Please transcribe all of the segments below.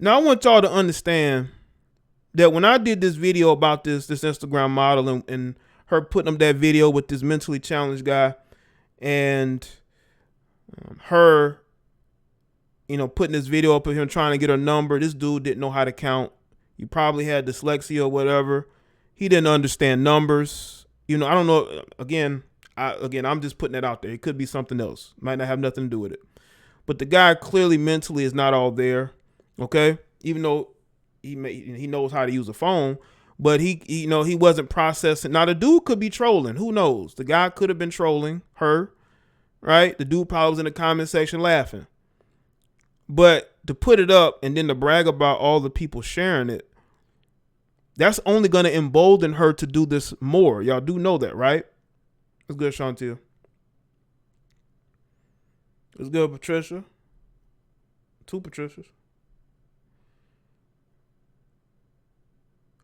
Now I want y'all to understand that when I did this video about this Instagram model and her putting up that video with this mentally challenged guy and her, putting this video up of him trying to get her number. This dude didn't know how to count. He probably had dyslexia or whatever. He didn't understand numbers. I don't know. I'm just putting that out there. It could be something else. Might not have nothing to do with it. But the guy clearly mentally is not all there. Okay, even though he knows how to use a phone, but he wasn't processing. Now the dude could be trolling. Who knows? The guy could have been trolling her, right? The dude probably was in the comment section laughing. But to put it up and then to brag about all the people sharing it, that's only going to embolden her to do this more. Y'all do know that, right? It's good, Chantil. It's good, Patricia. 2 Patricias.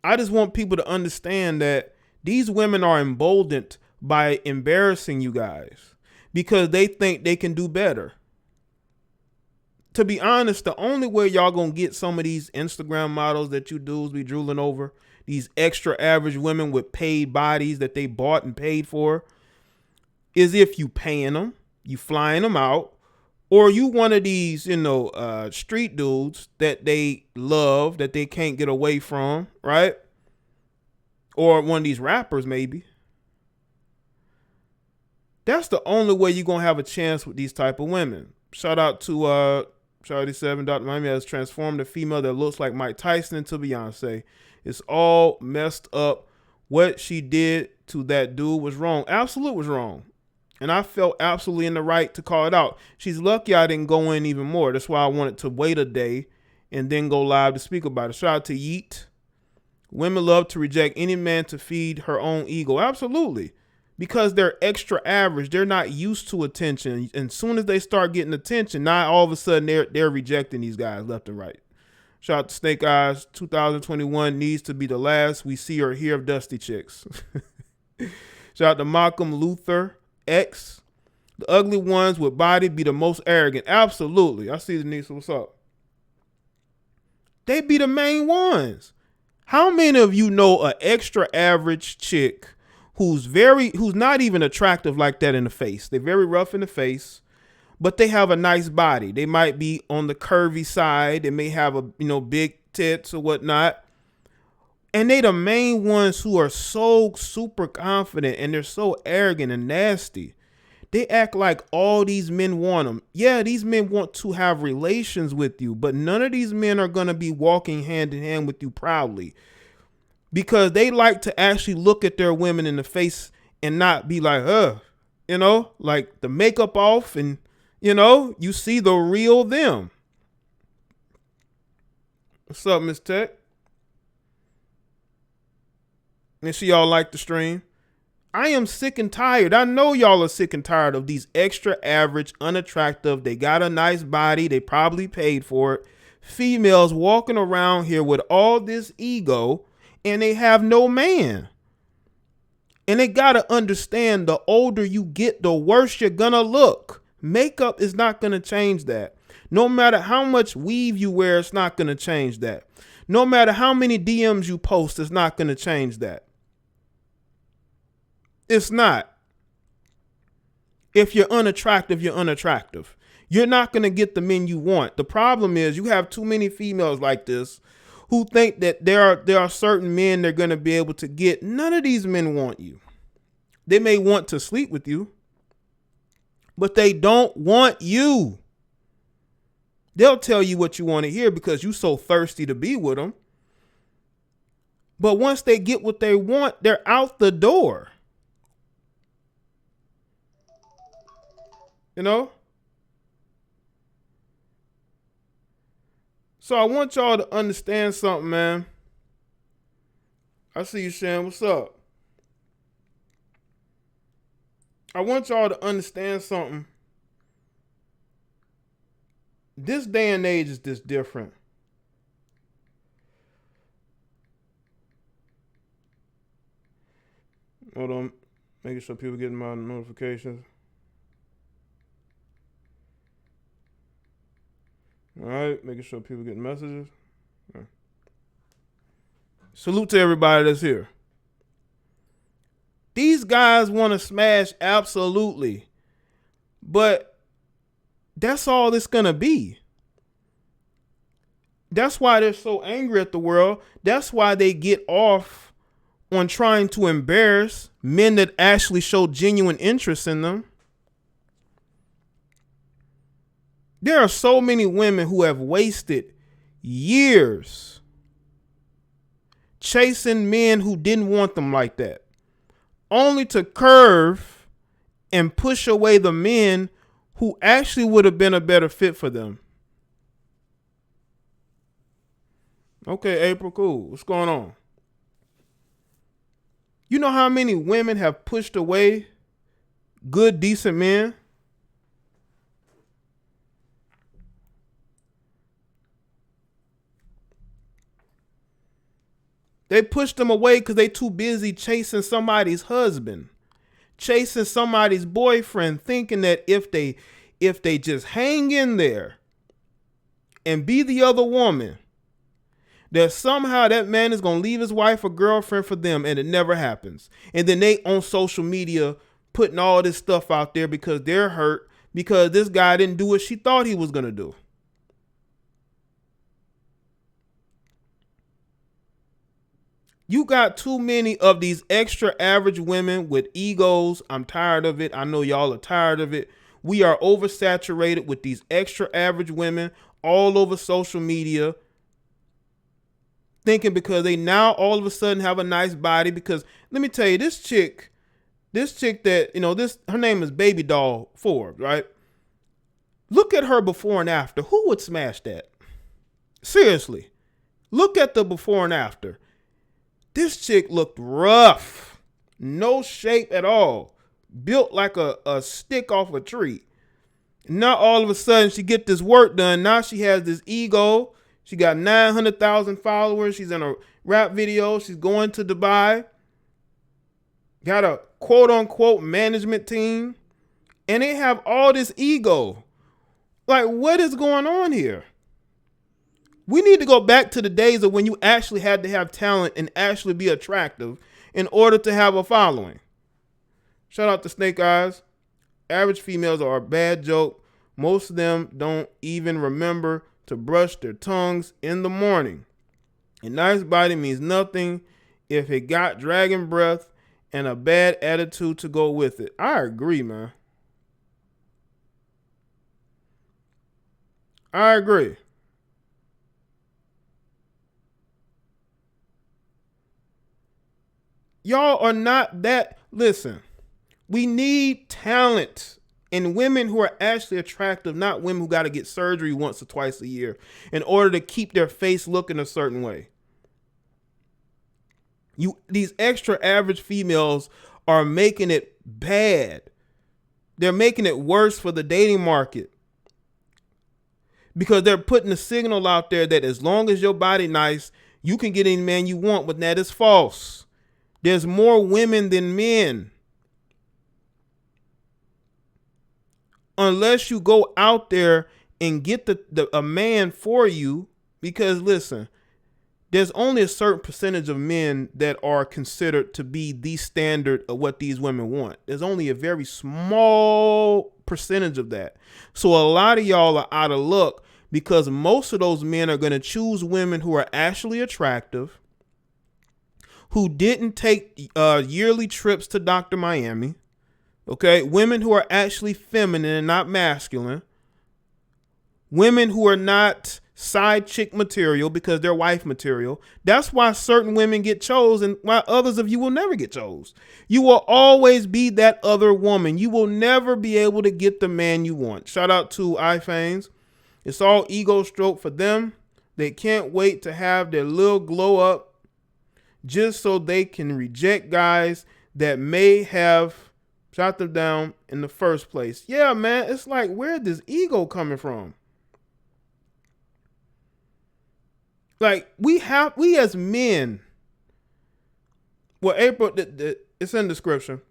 I just want people to understand that these women are emboldened by embarrassing you guys because they think they can do better. To be honest, the only way y'all gonna get some of these Instagram models that you dudes be drooling over, these extra average women with paid bodies that they bought and paid for, is if you paying them, you flying them out, or you one of these, street dudes that they love, that they can't get away from, right? Or one of these rappers, maybe. That's the only way you're gonna have a chance with these type of women. Shout out to Charlie 7, Dr. Miami has transformed a female that looks like Mike Tyson into Beyonce. It's all messed up. What she did to that dude was wrong. Absolute was wrong. And I felt absolutely in the right to call it out. She's lucky I didn't go in even more. That's why I wanted to wait a day and then go live to speak about it. Shout out to Yeet. Women love to reject any man to feed her own ego. Absolutely. Because they're extra average. They're not used to attention. And as soon as they start getting attention, now all of a sudden they're rejecting these guys left and right. Shout out to Snake Eyes. 2021 needs to be the last we see or hear of Dusty Chicks. Shout out to Malcolm Luther X. The ugly ones with body be the most arrogant. Absolutely. I see the Denise. What's up? They be the main ones. How many of you know an extra average chick who's not even attractive like that in the face? They're very rough in the face, but they have a nice body. They might be on the curvy side. They may have big tits or whatnot. And they the main ones who are so super confident and they're so arrogant and nasty. They act like all these men want them. Yeah, these men want to have relations with you, but none of these men are going to be walking hand in hand with you proudly because they like to actually look at their women in the face and not be like, like the makeup off and, you see the real them. What's up, Miss Tech? And see y'all like the stream. I am sick and tired. I know y'all are sick and tired of these extra average, unattractive, they got a nice body, they probably paid for it, females walking around here with all this ego and they have no man. And they got to understand the older you get, the worse you're going to look. Makeup is not going to change that. No matter how much weave you wear, it's not going to change that. No matter how many DMs you post, it's not going to change that. It's not. If you're unattractive, you're unattractive. You're not going to get the men you want. The problem is you have too many females like this who think that there are certain men they're going to be able to get. None of these men want you. They may want to sleep with you, but they don't want you. They'll tell you what you want to hear because you're so thirsty to be with them. But once they get what they want, they're out the door. So I want y'all to understand something, man. I see you, Shan. What's up? I want y'all to understand something. This day and age is just different. Hold on. Making sure people getting my notifications. All right, making sure people getting messages. Salute to everybody that's here. These guys want to smash, absolutely. But that's all it's going to be. That's why they're so angry at the world. That's why they get off on trying to embarrass men that actually show genuine interest in them. There are so many women who have wasted years chasing men who didn't want them like that, only to curve and push away the men who actually would have been a better fit for them. Okay, April, cool. What's going on? You know how many women have pushed away good, decent men? They pushed them away because they too busy chasing somebody's husband, chasing somebody's boyfriend, thinking that if they just hang in there and be the other woman, that somehow that man is going to leave his wife or girlfriend for them, and it never happens. And then they on social media putting all this stuff out there because they're hurt because this guy didn't do what she thought he was going to do. You got too many of these extra average women with egos. I'm tired of it. I know y'all are tired of it. We are oversaturated with these extra average women all over social media, thinking because they now all of a sudden have a nice body. Because let me tell you, this chick that, you know, her name is Baby Doll Forbes, right? Look at her before and after. Who would smash that? Seriously. Look at the before and after. This chick looked rough. No shape at all. Built like a stick off a tree. Now all of a sudden she get this work done. Now she has this ego. She got 900,000 followers. She's in a rap video. She's going to Dubai. Got a quote unquote management team. And they have all this ego. Like, what is going on here? We need to go back to the days of when you actually had to have talent and actually be attractive in order to have a following. Shout out to Snake Eyes. Average females are a bad joke. Most of them don't even remember to brush their tongues in the morning. A nice body means nothing if it got dragon breath and a bad attitude to go with it. I agree, man. I agree. Y'all are not that. Listen, we need talent and women who are actually attractive, not women who got to get surgery once or twice a year in order to keep their face looking a certain way. These extra average females are making it bad. They're making it worse for the dating market because they're putting a signal out there that as long as your body nice, you can get any man you want, but that is false. There's more women than men. Unless you go out there and get a man for you, because listen, there's only a certain percentage of men that are considered to be the standard of what these women want. There's only a very small percentage of that. So a lot of y'all are out of luck because most of those men are going to choose women who are actually attractive, who didn't take yearly trips to Dr. Miami. Okay, women who are actually feminine and not masculine. Women who are not side chick material because they're wife material. That's why certain women get chosen, while others of you will never get chose. You will always be that other woman. You will never be able to get the man you want. Shout out to iFames. It's all ego stroke for them. They can't wait to have their little glow up just so they can reject guys that may have shot them down in the first place. Yeah, man, it's like, where's this ego coming from? Like, we as men, well, April, it's in the description.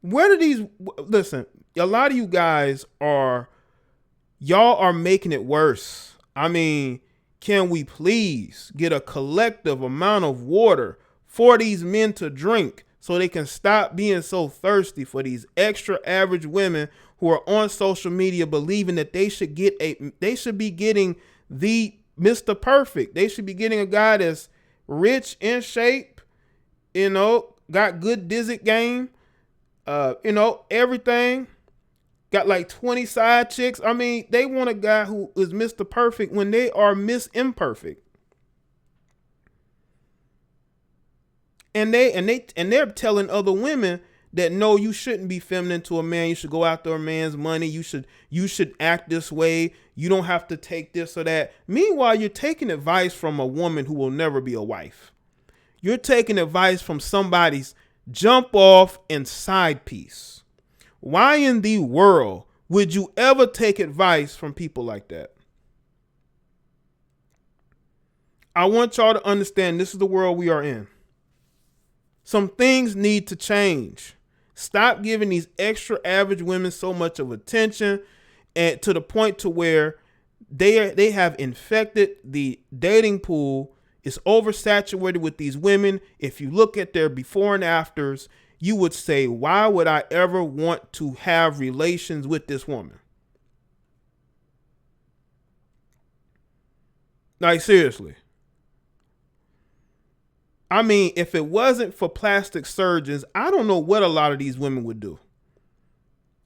Where do these, listen, a lot of you guys y'all are making it worse. I mean, Can we please get a collective amount of water for these men to drink so they can stop being so thirsty for these extra average women who are on social media believing that they should be getting the Mr. Perfect. They should be getting a guy that's rich, in shape, got good dizzy game, everything. Got like 20 side chicks. I mean, they want a guy who is Mr. Perfect when they are Miss Imperfect. And they're telling other women that no, you shouldn't be feminine to a man. You should go after a man's money. You should act this way. You don't have to take this or that. Meanwhile, you're taking advice from a woman who will never be a wife. You're taking advice from somebody's jump off and side piece. Why in the world would you ever take advice from people like that? I want y'all to understand this is the world we are in. Some things need to change. Stop giving these extra average women so much of attention, and to the point to where they have infected the dating pool. It's oversaturated with these women. If you look at their before and afters, you would say, why would I ever want to have relations with this woman? Like, seriously. I mean, if it wasn't for plastic surgeons, I don't know what a lot of these women would do.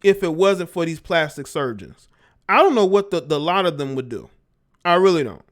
If it wasn't for these plastic surgeons, I don't know what the lot of them would do. I really don't.